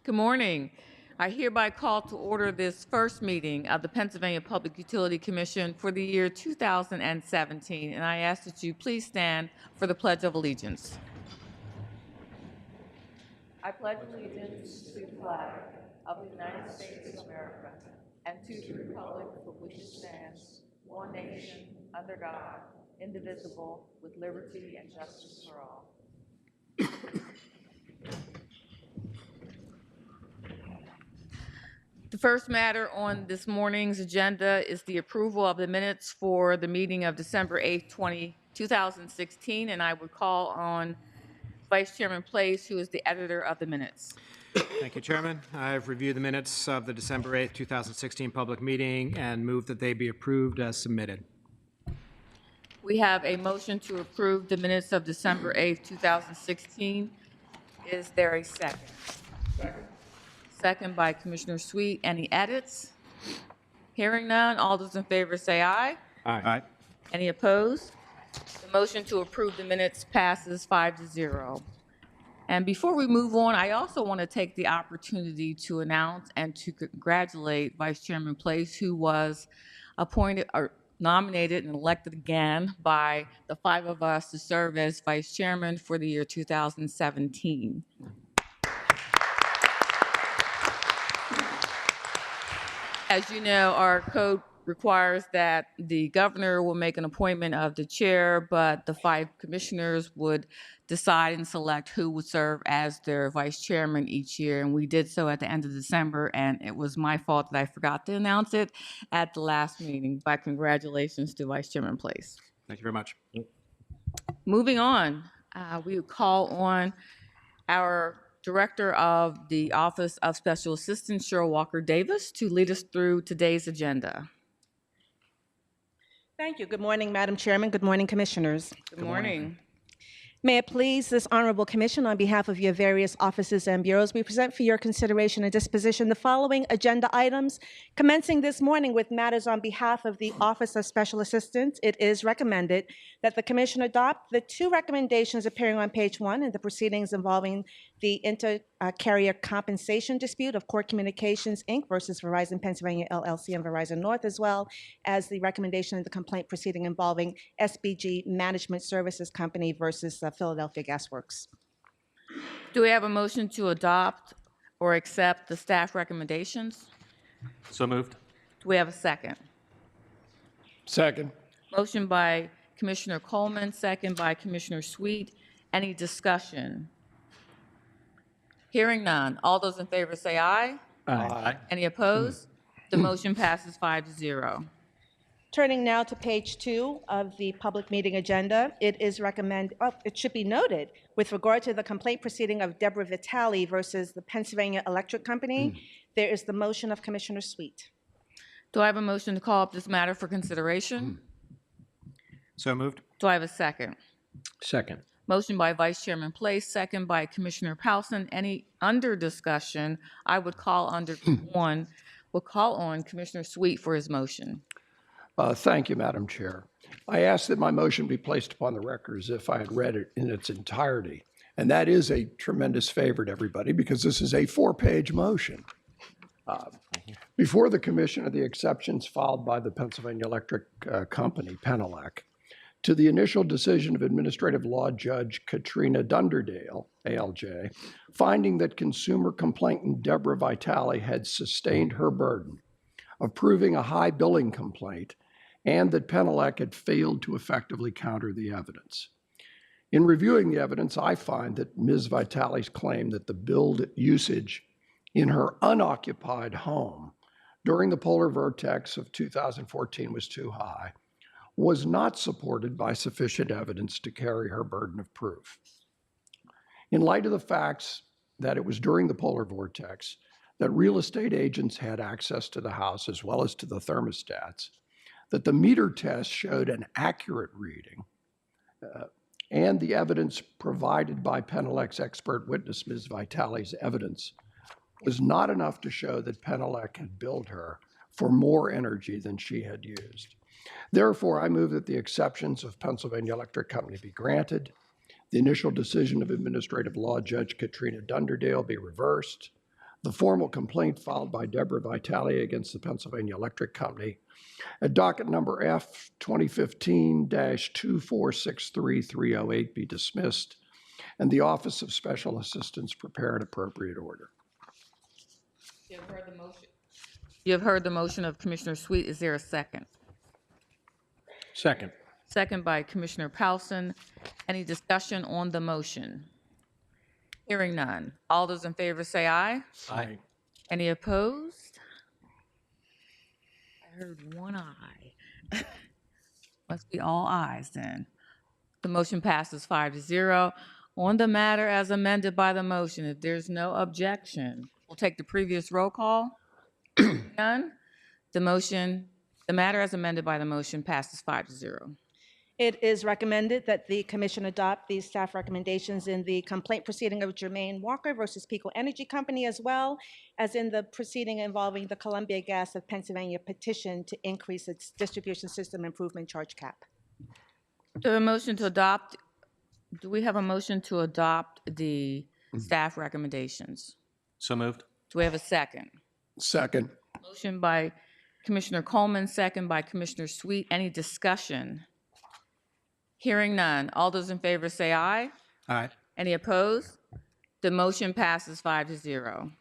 Good morning. I hereby call to order this first meeting of the Pennsylvania Public Utility Commission for the year 2017, and I ask that you please stand for the Pledge of Allegiance. I pledge allegiance to the flag of the United States of America and to the republic for which it stands, one nation, under God, indivisible, with liberty and justice for all. The first matter on this morning's agenda is the approval of the minutes for the meeting of December 8th, 2016, and I would call on Vice Chairman Place, who is the editor of the minutes. Thank you, Chairman. I've reviewed the minutes of the December 8th, 2016 public meeting and move that they be approved as submitted. We have a motion to approve the minutes of December 8th, 2016. Is there a second? Second. Second by Commissioner Sweet. Any edits? Hearing none, all those in favor say aye. Aye. Any opposed? The motion to approve the minutes passes 5-0. And before we move on, I also want to take the opportunity to announce and to congratulate Vice Chairman Place, who was appointed or nominated and elected again by the five of us to serve as Vice Chairman for the year 2017. As you know, our code requires that the governor will make an appointment of the chair, but the five commissioners would decide and select who would serve as their vice chairman each year. And we did so at the end of December, and it was my fault that I forgot to announce it at the last meeting. But congratulations to Vice Chairman Place. Thank you very much. Moving on, we would call on our Director of the Office of Special Assistant, Cheryl Walker Davis, to lead us through today's agenda. Thank you. Good morning, Madam Chairman. Good morning, Commissioners. Good morning. May it please this Honorable Commission, on behalf of your various offices and bureaus, we present for your consideration and disposition the following agenda items. Commencing this morning with matters on behalf of the Office of Special Assistants, it is recommended that the Commission adopt the two recommendations appearing on page 1 in the proceedings involving the inter-carrier compensation dispute of Core Communications, Inc. versus Verizon Pennsylvania LLC and Verizon North, as well as the recommendation in the complaint proceeding involving SBG Management Services Company versus Philadelphia Gas Works. Do we have a motion to adopt or accept the staff recommendations? So moved. Do we have a second? Second. Motion by Commissioner Coleman, second by Commissioner Sweet. Any discussion? Hearing none. All those in favor say aye. Aye. Any opposed? The motion passes 5-0. Turning now to page 2 of the public meeting agenda, it should be noted, with regard to the complaint proceeding of Deborah Vitale versus the Pennsylvania Electric Company, there is the motion of Commissioner Sweet. Do I have a motion to call up this matter for consideration? So moved. Do I have a second? Second. Motion by Vice Chairman Place, second by Commissioner Powson. Any under discussion? I would call under one. We'll call on Commissioner Sweet for his motion. Thank you, Madam Chair. I ask that my motion be placed upon the record as if I had read it in its entirety. And that is a tremendous favor to everybody because this is a 4-page motion. Before the Commission are the exceptions filed by the Pennsylvania Electric Company, Penelec, to the initial decision of Administrative Law Judge Katrina Dunderdale, ALJ, finding that consumer complainant Deborah Vitale had sustained her burden of proving a high billing complaint and that Penelec had failed to effectively counter the evidence. In reviewing the evidence, I find that Ms. Vitale's claim that the billed usage in her unoccupied home during the polar vortex of 2014 was too high, was not supported by sufficient evidence to carry her burden of proof. In light of the facts that it was during the polar vortex that real estate agents had access to the house as well as to the thermostats, that the meter test showed an accurate reading, and the evidence provided by Penelec's expert witness, Ms. Vitale's evidence, was not enough to show that Penelec had billed her for more energy than she had used. Therefore, I move that the exceptions of Pennsylvania Electric Company be granted, the initial decision of Administrative Law Judge Katrina Dunderdale be reversed, the formal complaint filed by Deborah Vitale against the Pennsylvania Electric Company at docket number F 2015-2463308 be dismissed, and the Office of Special Assistance prepare an appropriate order. You have heard the motion. You have heard the motion of Commissioner Sweet. Is there a second? Second. Second by Commissioner Powson. Any discussion on the motion? Hearing none. All those in favor say aye. Aye. Any opposed? I heard one aye. Must be all ayes then. The motion passes 5-0. On the matter as amended by the motion, if there's no objection, we'll take the previous roll call. None. The matter as amended by the motion passes 5-0. It is recommended that the commission adopt these staff recommendations in the complaint proceeding of Jermaine Walker versus Pico Energy Company, as well as in the proceeding involving the Columbia Gas of Pennsylvania petition to increase its distribution system improvement charge cap. Do we have a motion to adopt? Do we have a motion to adopt the staff recommendations? So moved. Do we have a second? Second. Motion by Commissioner Coleman, second by Commissioner Sweet. Any discussion? Hearing none. All those in favor say aye. Aye. Any opposed? The motion passes 5-0.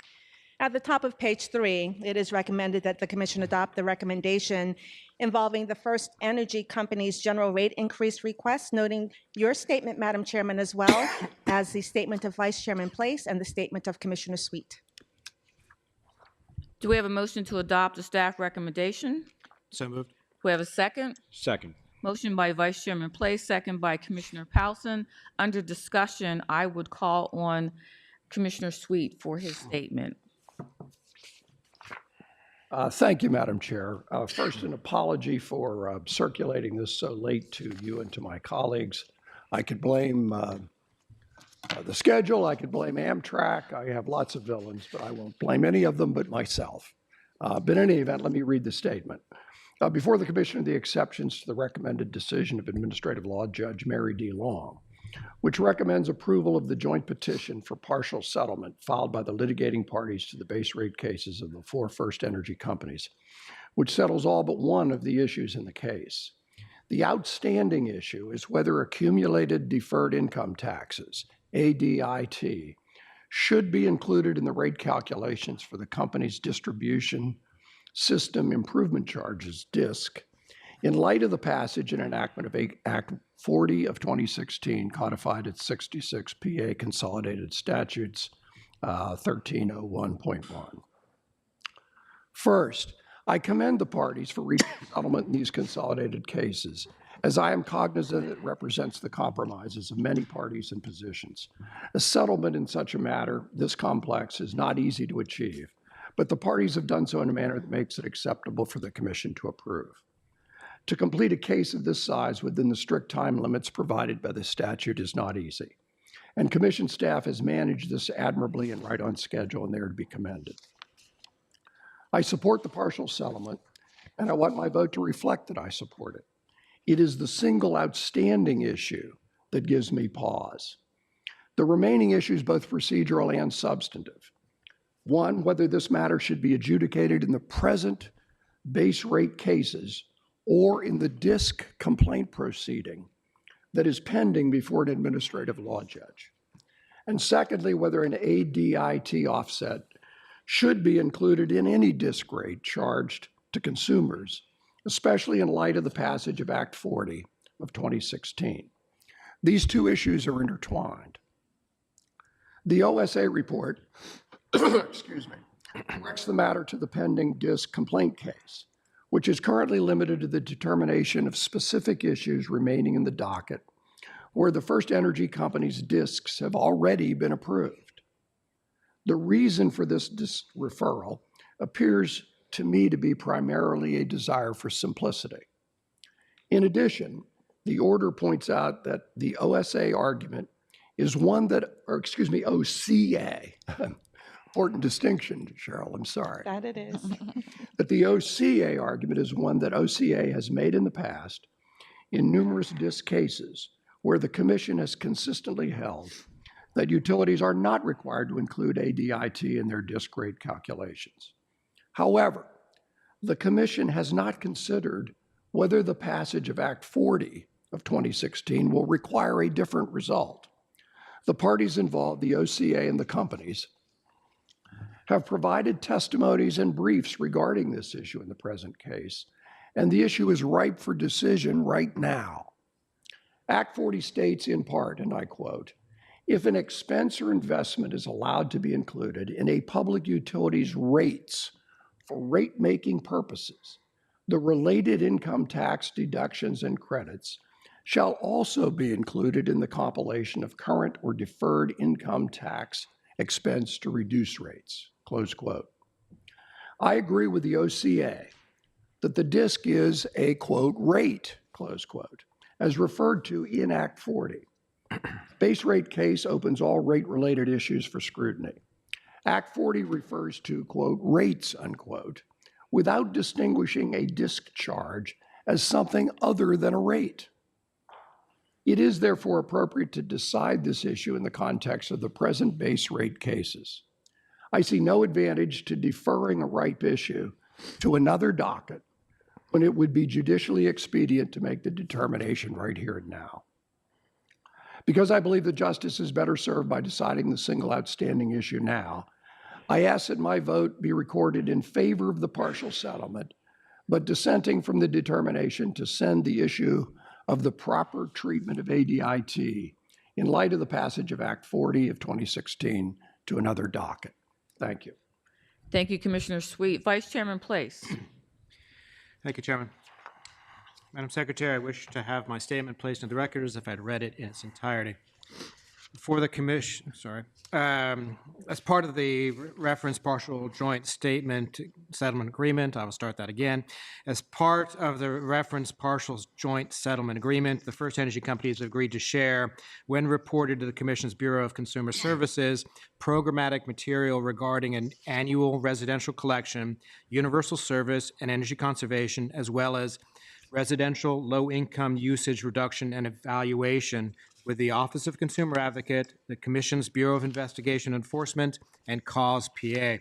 At the top of page 3, it is recommended that the commission adopt the recommendation involving the First Energy Company's general rate increase request, noting your statement, Madam Chairman, as well as the statement of Vice Chairman Place and the statement of Commissioner Sweet. Do we have a motion to adopt the staff recommendation? So moved. Do we have a second? Second. Motion by Vice Chairman Place, second by Commissioner Powson. Under discussion, I would call on Commissioner Sweet for his statement. Thank you, Madam Chair. First, an apology for circulating this so late to you and to my colleagues. I could blame the schedule, I could blame Amtrak, I have lots of villains, but I won't blame any of them but myself. But in any event, let me read the statement. Before the Commission are the exceptions to the recommended decision of Administrative Law Judge Mary D. Long, which recommends approval of the joint petition for partial settlement filed by the litigating parties to the base rate cases of the 4 First Energy Companies, which settles all but one of the issues in the case. The outstanding issue is whether accumulated deferred income taxes, ADIT, should be included in the rate calculations for the company's distribution system improvement charges, DISC, in light of the passage and enactment of Act 40 of 2016, codified at 66 PA Consolidated Statutes 1301.1. First, I commend the parties for reaching settlement in these consolidated cases, as I am cognizant it represents the compromises of many parties and positions. A settlement in such a matter this complex is not easy to achieve, but the parties have done so in a manner that makes it acceptable for the Commission to approve. To complete a case of this size within the strict time limits provided by the statute is not easy, and Commission staff has managed this admirably and right on schedule, and they are to be commended. I support the partial settlement, and I want my vote to reflect that I support it. It is the single outstanding issue that gives me pause. The remaining issues, both procedural and substantive. One, whether this matter should be adjudicated in the present base rate cases or in the DISC complaint proceeding that is pending before an administrative law judge. And secondly, whether an ADIT offset should be included in any DISC rate charged to consumers, especially in light of the passage of Act 40 of 2016. These two issues are intertwined. The OSA report, excuse me, directs the matter to the pending DISC complaint case, which is currently limited to the determination of specific issues remaining in the docket, where the First Energy Company's DISCs have already been approved. The reason for this referral appears to me to be primarily a desire for simplicity. In addition, the order points out that the OSA argument is one that, or excuse me, OCA, important distinction, Cheryl, I'm sorry. That it is. But the OCA argument is one that OCA has made in the past in numerous DISC cases where the Commission has consistently held that utilities are not required to include ADIT in their disk rate calculations. However, the Commission has not considered whether the passage of Act 40 of 2016 will require a different result. The parties involved, the OCA and the companies, have provided testimonies and briefs regarding this issue in the present case, and the issue is ripe for decision right now. Act 40 states in part, and I quote, "If an expense or investment is allowed to be included in a public utility's rates for rate-making purposes, the related income tax deductions and credits shall also be included in the compilation of current or deferred income tax expense to reduce rates," close quote. I agree with the OCA that the DISC is a, quote, rate, close quote, as referred to in Act 40. Base rate case opens all rate-related issues for scrutiny. Act 40 refers to, quote, rates, unquote, without distinguishing a DISC charge as something other than a rate. It is therefore appropriate to decide this issue in the context of the present base rate cases. I see no advantage to deferring a ripe issue to another docket when it would be judicially expedient to make the determination right here and now. Because I believe that justice is better served by deciding the single outstanding issue now, I ask that my vote be recorded in favor of the partial settlement, but dissenting from the determination to send the issue of the proper treatment of ADIT in light of the passage of Act 40 of 2016 to another docket. Thank you. Thank you, Commissioner Sweet. Vice Chairman Place. Thank you, Chairman. Madam Secretary, I wish to have my statement placed in the record as if I'd read it in its entirety. For the commission, as part of the reference partial joint statement settlement agreement, I will start that again. As part of the reference partial joint settlement agreement, the First Energy companies have agreed to share, when reported to the Commission's Bureau of Consumer Services, programmatic material regarding an annual residential collection, universal service, and energy conservation, as well as residential low-income usage reduction and evaluation with the Office of Consumer Advocate, the Commission's Bureau of Investigation Enforcement, and Cause PA.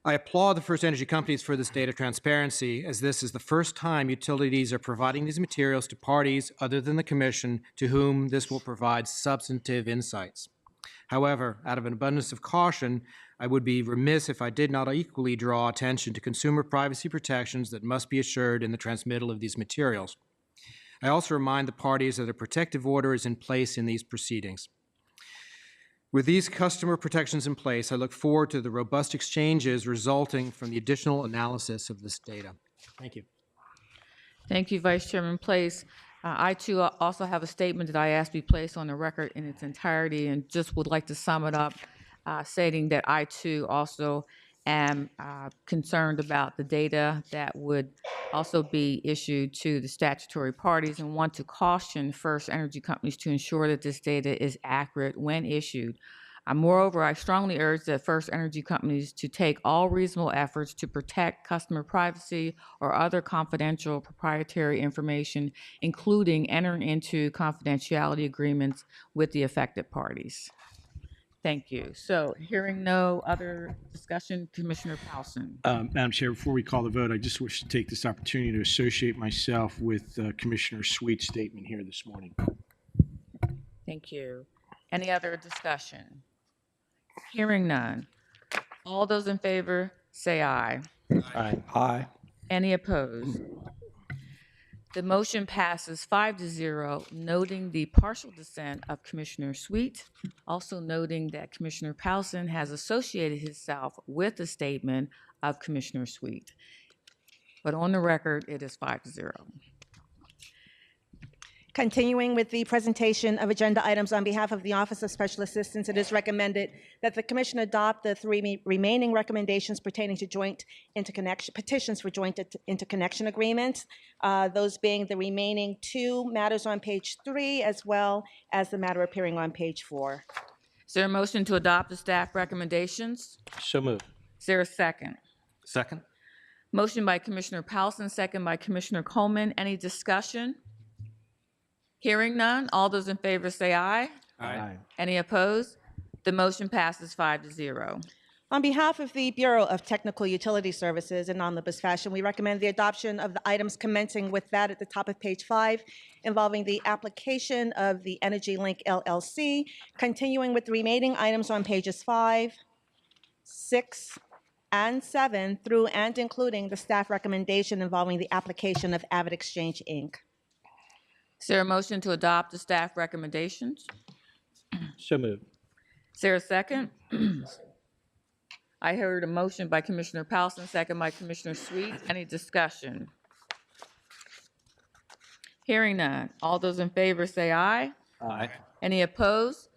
I applaud the First Energy companies for this data transparency, as this is the first time utilities are providing these materials to parties other than the Commission to whom this will provide substantive insights. However, out of an abundance of caution, I would be remiss if I did not equally draw attention to consumer privacy protections that must be assured in the transmittal of these materials. I also remind the parties that a protective order is in place in these proceedings. With these customer protections in place, I look forward to the robust exchanges resulting from the additional analysis of this data. Thank you. Thank you, Vice Chairman Place. I, too, also have a statement that I asked be placed on the record in its entirety, and just would like to sum it up, stating that I, too, also am concerned about the data that would also be issued to the statutory parties, and want to caution First Energy companies to ensure that this data is accurate when issued. Moreover, I strongly urge that First Energy companies to take all reasonable efforts to protect customer privacy or other confidential proprietary information, including entering into confidentiality agreements with the affected parties. Thank you. So hearing no other discussion, Commissioner Powson. Madam Chair, before we call the vote, I just wish to take this opportunity to associate myself with Commissioner Sweet's statement here this morning. Thank you. Any other discussion? Hearing none. All those in favor, say aye. Aye. Aye. Any opposed? The motion passes 5-0, noting the partial dissent of Commissioner Sweet, also noting that Commissioner Powson has associated himself with the statement of Commissioner Sweet. But on the record, it is 5-0. Continuing with the presentation of agenda items on behalf of the Office of Special Assistance, it is recommended that the Commission adopt the three remaining recommendations pertaining to joint interconnection, petitions for joint interconnection agreements, those being the remaining two matters on page 3, as well as the matter appearing on page 4. Is there a motion to adopt the staff recommendations? So moved. Is there a second? Second. Motion by Commissioner Powson, second by Commissioner Coleman. Any discussion? Hearing none, all those in favor say aye. Aye. Any opposed? The motion passes 5-0. On behalf of the Bureau of Technical Utility Services, in omnibus fashion, we recommend the adoption of the items commencing with that at the top of page 5, involving the application of the Energy Link LLC, continuing with the remaining items on pages 5, 6, and 7, through and including the staff recommendation involving the application of Avid Exchange, Inc. Is there a motion to adopt the staff recommendations? So moved. Is there a second? I heard a motion by Commissioner Powell, second by Commissioner Sweet. Any discussion? Hearing none. All those in favor say aye. Aye. Any opposed?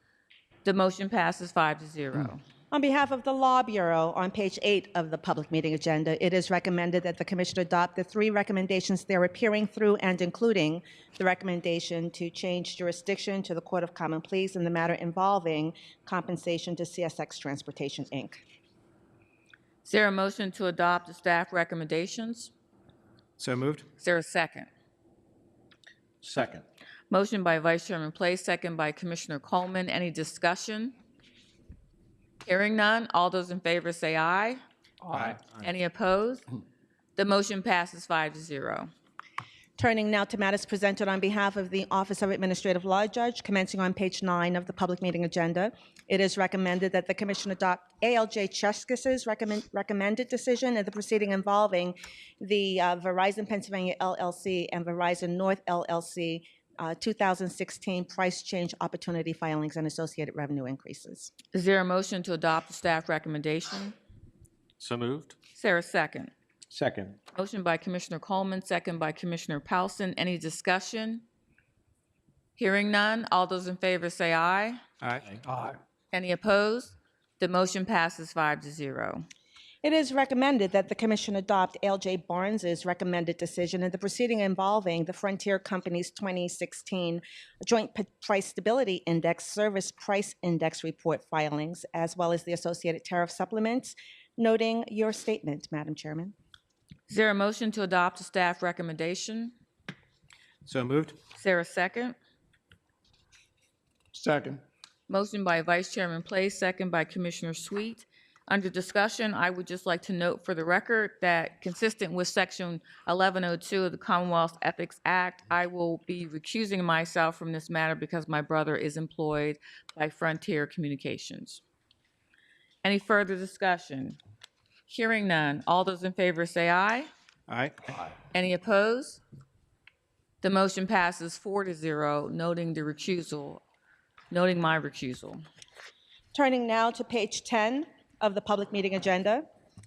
The motion passes 5-0. On behalf of the Law Bureau, on page 8 of the public meeting agenda, it is recommended that the Commission adopt the 3 recommendations there appearing through and including the recommendation to change jurisdiction to the Court of Common Pleas in the matter involving compensation to CSX Transportation, Inc. Is there a motion to adopt the staff recommendations? So moved. Is there a second? Second. Motion by Vice Chairman Place, second by Commissioner Coleman. Any discussion? Hearing none. All those in favor say aye. Aye. Any opposed? The motion passes 5-0. Turning now to matters presented on behalf of the Office of Administrative Law Judge, commencing on page 9 of the public meeting agenda, it is recommended that the Commission adopt ALJ Cheskis's recommended decision in the proceeding involving the Verizon Pennsylvania LLC and Verizon North LLC 2016 price change opportunity filings and associated revenue increases. Is there a motion to adopt the staff recommendation? So moved. Is there a second? Second. Motion by Commissioner Coleman, second by Commissioner Powell. Any discussion? Hearing none. All those in favor say aye. Aye. Aye. Any opposed? The motion passes 5-0. It is recommended that the Commission adopt ALJ Barnes's recommended decision in the proceeding involving the Frontier Company's 2016 Joint Price Stability Index Service Price Index Report filings, as well as the associated tariff supplements, noting your statement, Madam Chairman. Is there a motion to adopt the staff recommendation? So moved. Is there a second? Second. Motion by Vice Chairman Place, second by Commissioner Sweet. Under discussion, I would just like to note for the record that consistent with Section 1102 of the Commonwealth Ethics Act, I will be recusing myself from this matter because my brother is employed by Frontier Communications. Any further discussion? Hearing none. All those in favor say aye. Aye. Any opposed? The motion passes 4-0, noting my recusal. Turning now to page 10 of the public meeting agenda,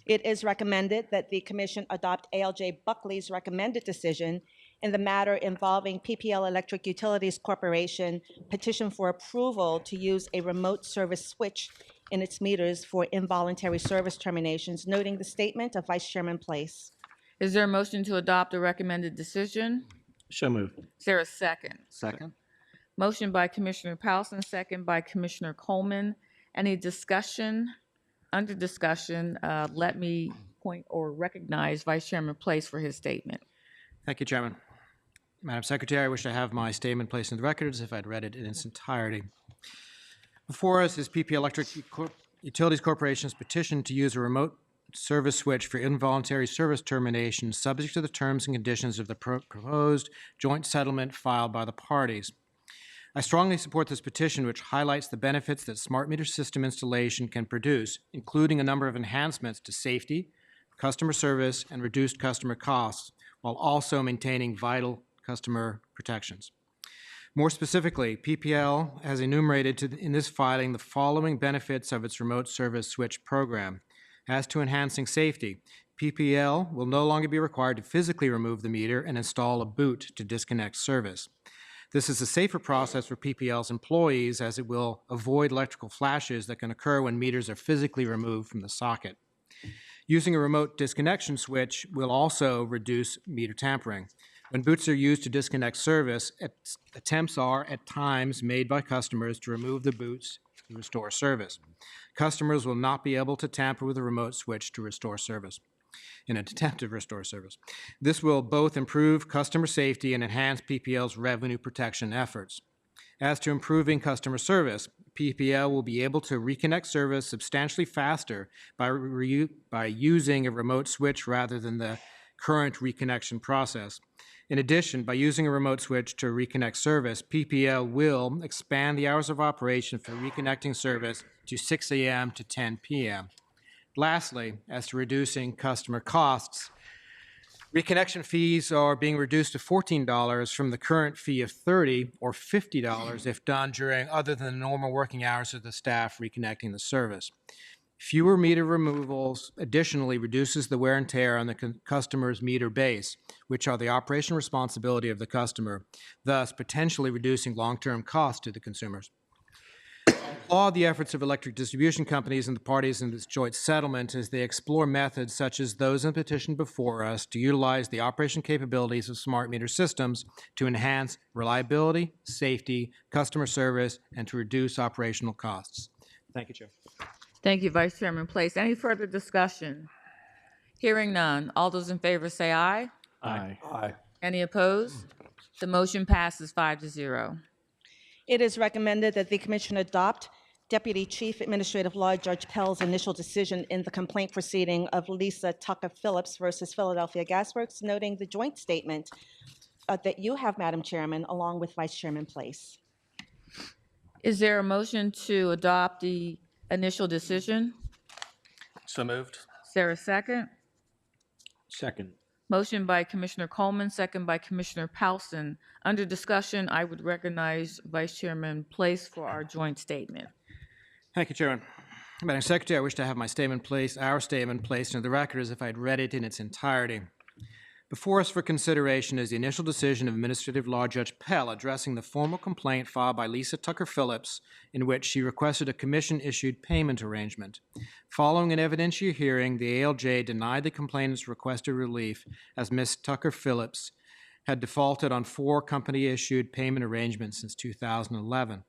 it is recommended that the Commission adopt ALJ Buckley's recommended decision in the matter involving PPL Electric Utilities Corporation petition for approval to use a remote service switch in its meters for involuntary service terminations, noting the statement of Vice Chairman Place. Is there a motion to adopt the recommended decision? So moved. Is there a second? Second. Motion by Commissioner Powell, second by Commissioner Coleman. Any discussion? Under discussion, let me point or recognize Vice Chairman Place for his statement. Thank you, Chairman. Madam Secretary, I wish to have my statement placed in the record as if I'd read it in its entirety. Before us is PP Electric Utilities Corporation's petition to use a remote service switch for involuntary service termination subject to the terms and conditions of the proposed joint settlement filed by the parties. I strongly support this petition, which highlights the benefits that smart meter system installation can produce, including a number of enhancements to safety, customer service, and reduced customer costs, while also maintaining vital customer protections. More specifically, PPL has enumerated in this filing the following benefits of its remote service switch program. As to enhancing safety, PPL will no longer be required to physically remove the meter and install a boot to disconnect service. This is a safer process for PPL's employees, as it will avoid electrical flashes that can occur when meters are physically removed from the socket. Using a remote disconnection switch will also reduce meter tampering. When boots are used to disconnect service, attempts are at times made by customers to remove the boots to restore service. Customers will not be able to tamper with a remote switch to restore service. In an attempt to restore service. This will both improve customer safety and enhance PPL's revenue protection efforts. As to improving customer service, PPL will be able to reconnect service substantially faster by using a remote switch rather than the current reconnection process. In addition, by using a remote switch to reconnect service, PPL will expand the hours of operation for reconnecting service to 6 a.m. to 10 p.m. Lastly, as to reducing customer costs, reconnection fees are being reduced to $14 from the current fee of $30 or $50 if done during other than the normal working hours of the staff reconnecting the service. Fewer meter removals additionally reduces the wear and tear on the customer's meter base, which are the operation responsibility of the customer, thus potentially reducing long-term costs to the consumers. I applaud the efforts of electric distribution companies and the parties in this joint settlement as they explore methods such as those in the petition before us to utilize the operation capabilities of smart meter systems to enhance reliability, safety, customer service, and to reduce operational costs. Thank you, Chair. Thank you, Vice Chairman Place. Any further discussion? Hearing none. All those in favor say aye. Aye. Aye. Any opposed? The motion passes 5-0. It is recommended that the Commission adopt Deputy Chief Administrative Law Judge Pell's initial decision in the complaint proceeding of Lisa Tucker Phillips versus Philadelphia Gas Works, noting the joint statement that you have, Madam Chairman, along with Vice Chairman Place. Is there a motion to adopt the initial decision? So moved. Is there a second? Second. Motion by Commissioner Coleman, second by Commissioner Powson. Under discussion, I would recognize Vice Chairman Place for our joint statement. Thank you, Chairman. Madam Secretary, I wish to have our statement placed into the record as if I had read it in its entirety. Before us for consideration is the initial decision of Administrative Law Judge Pell addressing the formal complaint filed by Lisa Tucker Phillips in which she requested a commission-issued payment arrangement. Following an evidentiary hearing, the ALJ denied the complainant's requested relief as Ms. Tucker Phillips had defaulted on 4 company-issued payment arrangements since 2011.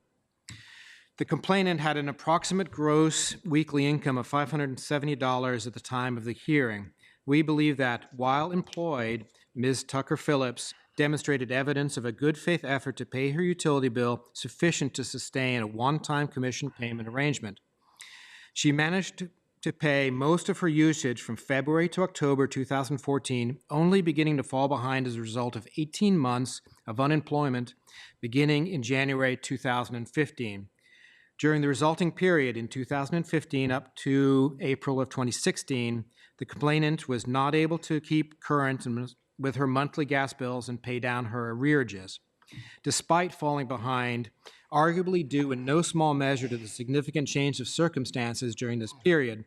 The complainant had an approximate gross weekly income of $570 at the time of the hearing. We believe that, while employed, Ms. Tucker Phillips demonstrated evidence of a good faith effort to pay her utility bill sufficient to sustain a one-time commission payment arrangement. She managed to pay most of her usage from February to October 2014, only beginning to fall behind as a result of 18 months of unemployment beginning in January 2015. During the resulting period in 2015 up to April of 2016, the complainant was not able to keep current with her monthly gas bills and pay down her arrearages. Despite falling behind, arguably due in no small measure to the significant change of circumstances during this period,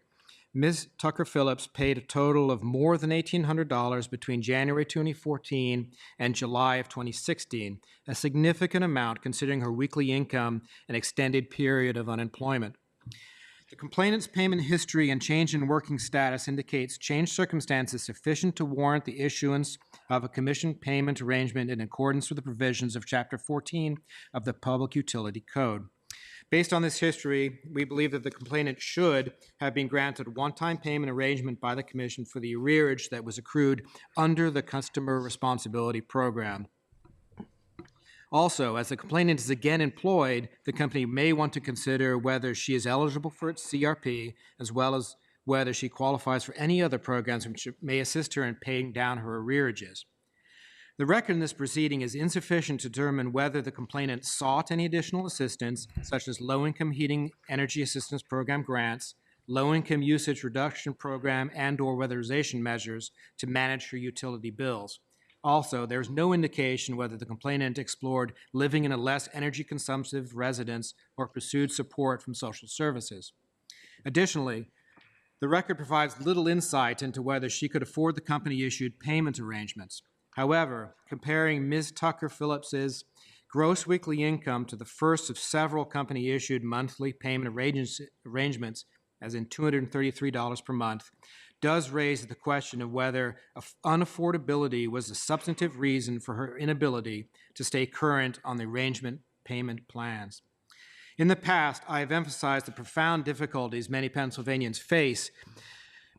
Ms. Tucker Phillips paid a total of more than $1,800 between January 2014 and July of 2016, a significant amount considering her weekly income and extended period of unemployment. The complainant's payment history and change in working status indicates changed circumstances sufficient to warrant the issuance of a commission payment arrangement in accordance with the provisions of Chapter 14 of the Public Utility Code. Based on this history, we believe that the complainant should have been granted a one-time payment arrangement by the Commission for the arrearage that was accrued under the Customer Responsibility Program. Also, as the complainant is again employed, the company may want to consider whether she is eligible for its CRP, as well as whether she qualifies for any other programs which may assist her in paying down her arrearages. The record in this proceeding is insufficient to determine whether the complainant sought any additional assistance, such as Low-Income Heating Energy Assistance Program grants, Low-Income Usage Reduction Program, and/or weatherization measures to manage her utility bills. Also, there is no indication whether the complainant explored living in a less energy-consumptive residence or pursued support from social services. Additionally, the record provides little insight into whether she could afford the company-issued payment arrangements. However, comparing Ms. Tucker Phillips's gross weekly income to the first of several company-issued monthly payment arrangements, as in $233 per month, does raise the question of whether unaffordability was a substantive reason for her inability to stay current on the arrangement payment plans. In the past, I have emphasized the profound difficulties many Pennsylvanians face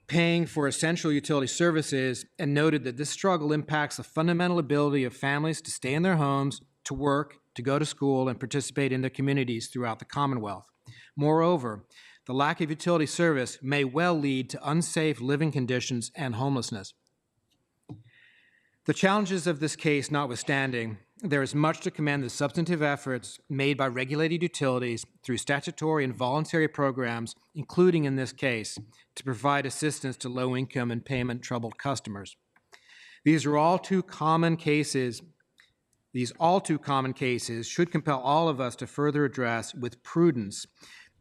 paying for essential utility services and noted that this struggle impacts the fundamental ability of families to stay in their homes, to work, to go to school and participate in their communities throughout the Commonwealth. Moreover, the lack of utility service may well lead to unsafe living conditions and homelessness. The challenges of this case notwithstanding, there is much to commend the substantive efforts made by regulated utilities through statutory and voluntary programs, including in this case, to provide assistance to low-income and payment-troubled customers. These all too common cases should compel all of us to further address with prudence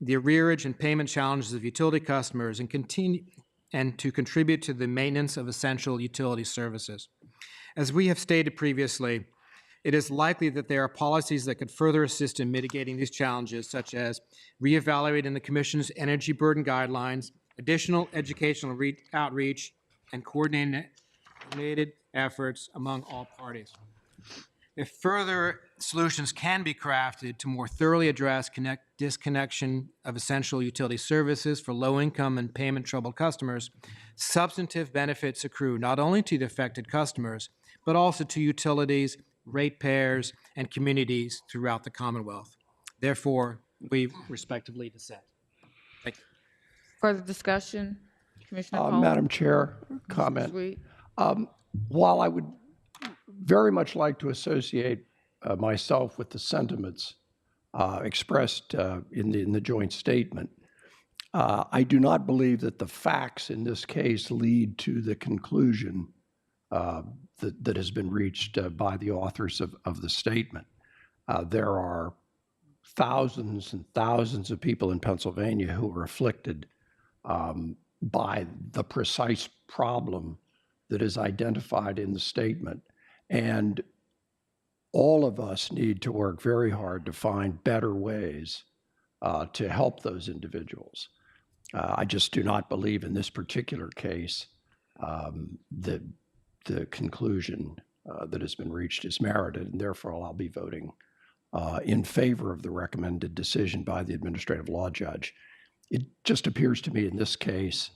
the arrearage and payment challenges of utility customers and to contribute to the maintenance of essential utility services. As we have stated previously, it is likely that there are policies that could further assist in mitigating these challenges, such as reevaluating the Commission's energy burden guidelines, additional educational outreach, and coordinated efforts among all parties. If further solutions can be crafted to more thoroughly address disconnection of essential utility services for low-income and payment-troubled customers, substantive benefits accrue not only to the affected customers, but also to utilities, ratepayers, and communities throughout the Commonwealth. Therefore, we respectively dissent. Thank you. Further discussion? Commissioner Coleman? Madam Chair, comment. Sweet. While I would very much like to associate myself with the sentiments expressed in the joint statement, I do not believe that the facts in this case lead to the conclusion that has been reached by the authors of the statement. There are thousands and thousands of people in Pennsylvania who are afflicted by the precise problem that is identified in the statement. And all of us need to work very hard to find better ways to help those individuals. I just do not believe in this particular case that the conclusion that has been reached is merited, and therefore I'll be voting in favor of the recommended decision by the administrative law judge. It just appears to me in this case,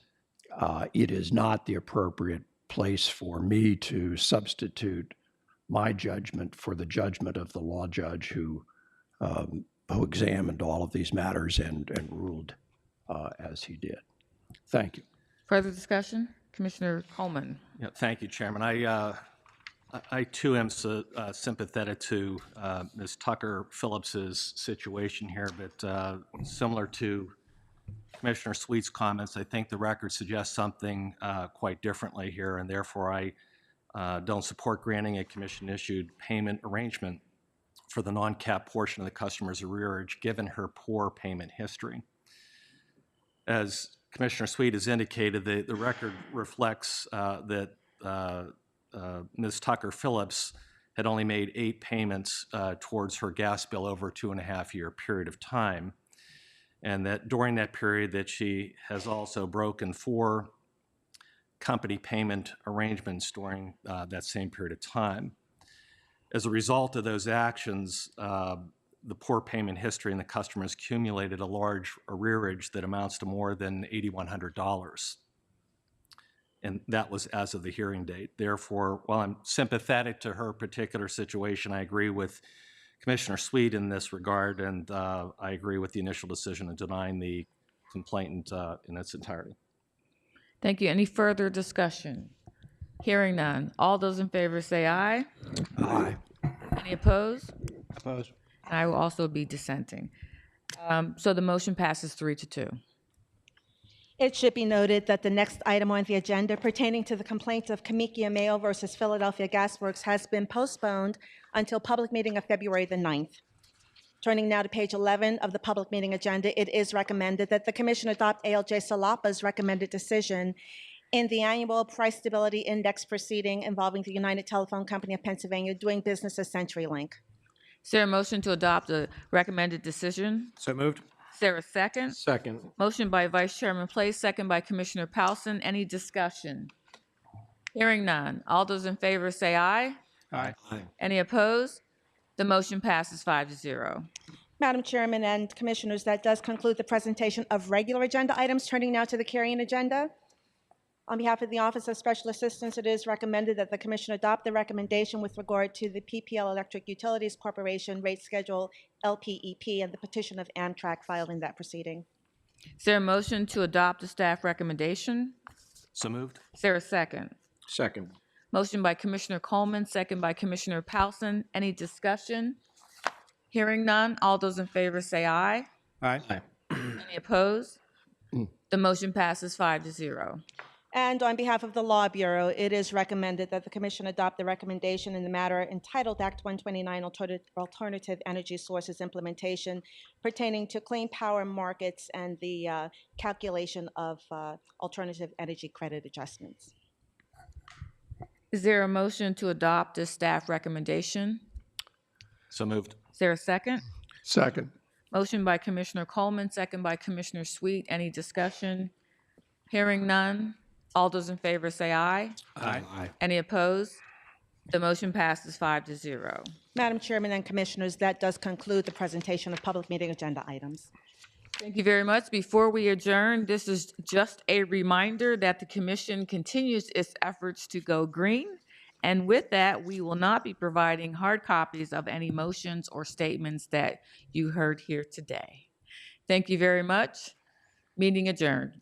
it is not the appropriate place for me to substitute my judgment for the judgment of the law judge who examined all of these matters and ruled as he did. Thank you. Further discussion? Commissioner Coleman. Yeah, thank you, Chairman. I too am sympathetic to Ms. Tucker Phillips's situation here, but similar to Commissioner Sweet's comments, I think the record suggests something quite differently here, and therefore I don't support granting a commission-issued payment arrangement for the non-cap portion of the customer's arrearage, given her poor payment history. As Commissioner Sweet has indicated, the record reflects that Ms. Tucker Phillips had only made 8 payments towards her gas bill over a 2.5-year period of time, and that during that period that she has also broken 4 company payment arrangements during that same period of time. As a result of those actions, the poor payment history and the customers accumulated a large arrearage that amounts to more than $8,100. And that was as of the hearing date. Therefore, while I'm sympathetic to her particular situation, I agree with Commissioner Sweet in this regard, and I agree with the initial decision of denying the complainant in its entirety. Thank you. Any further discussion? Hearing none. All those in favor say aye. Aye. Any opposed? Opposed. And I will also be dissenting. So the motion passes 3-2. It should be noted that the next item on the agenda pertaining to the complaint of Kamikia Mayo versus Philadelphia Gas Works has been postponed until public meeting of February the 9th. Turning now to page 11 of the public meeting agenda, it is recommended that the Commission adopt ALJ Salapa's recommended decision in the annual price stability index proceeding involving the United Telephone Company of Pennsylvania doing business as CenturyLink. Is there a motion to adopt the recommended decision? So moved. Is there a second? Second. Motion by Vice Chairman Place, second by Commissioner Powson. Any discussion? Hearing none. All those in favor say aye. Aye. Any opposed? The motion passes 5-0. Madam Chairman and Commissioners, that does conclude the presentation of regular agenda items. Turning now to the carrying agenda. On behalf of the Office of Special Assistance, it is recommended that the Commission adopt the recommendation with regard to the PPL Electric Utilities Corporation Rate Schedule LPEP and the petition of Amtrak filed in that proceeding. Is there a motion to adopt the staff recommendation? So moved. Is there a second? Second. Motion by Commissioner Coleman, second by Commissioner Powson. Any discussion? Hearing none. All those in favor say aye. Aye. Any opposed? The motion passes 5-0. And on behalf of the Law Bureau, it is recommended that the Commission adopt the recommendation in the matter entitled Act 129 Alternative Energy Sources Implementation pertaining to clean power markets and the calculation of alternative energy credit adjustments. Is there a motion to adopt this staff recommendation? So moved. Is there a second? Second. Motion by Commissioner Coleman, second by Commissioner Sweet. Any discussion? Hearing none. All those in favor say aye. Aye. Any opposed? The motion passes 5-0. Madam Chairman and Commissioners, that does conclude the presentation of public meeting agenda items. Thank you very much. Before we adjourn, this is just a reminder that the commission continues its efforts to go green. And with that, we will not be providing hard copies of any motions or statements that you heard here today. Thank you very much. Meeting adjourned.